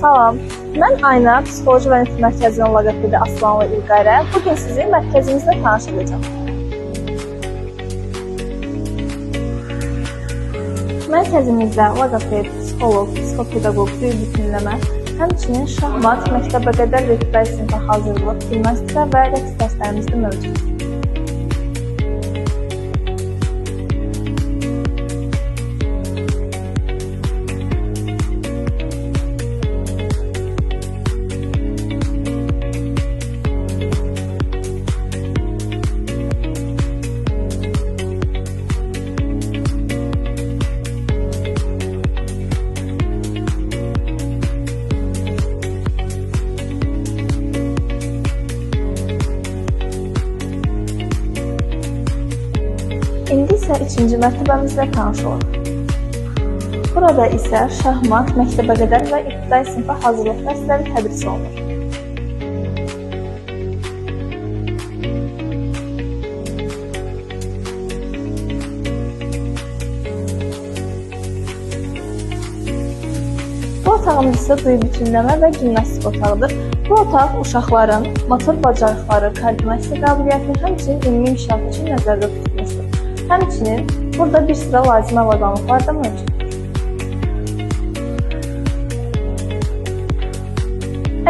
Salam, mən Ayna, Psixoloji və Nitq Mərkəzinin loqopedi Aslanlı İlqarə. Bugün sizi mərkəzimizlə tanış edəcəm. Mərkəzimizdə loqoped, psixoloq, psixopedaqoq, dil bütünləmə, həmçinin şahmat, məktəbə qədər və ibtidai sinifə hazırlıq, gimnastika və rəqs dərslərimiz də mövcuddur. İndi isə 3-cü mərtəbəmizlə tanış olaq. Burada isə şahmat, məktəbə qədər və ibtidai sinifə hazırlıq dərsləri tədris olunur. Bu otağımız isə duyu bütünləmə və gimnastik otağıdır. Bu otaq uşaqların motor bacarıqları, koordinasiya qabiliyyəti, həmçinin ümumi inkişafı üçün nəzərdə tutulmuşdur. Həmçinin burada bir sıra lazım avadanlıqlar da mövcuddur.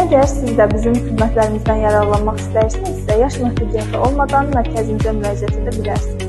Əgər siz də bizim xidmətlərimizdən yararlanmaq istəyirsinizsə, yaş məhdudiyyəti olmadan mərkəzimizə müraciət edə bilərsiniz.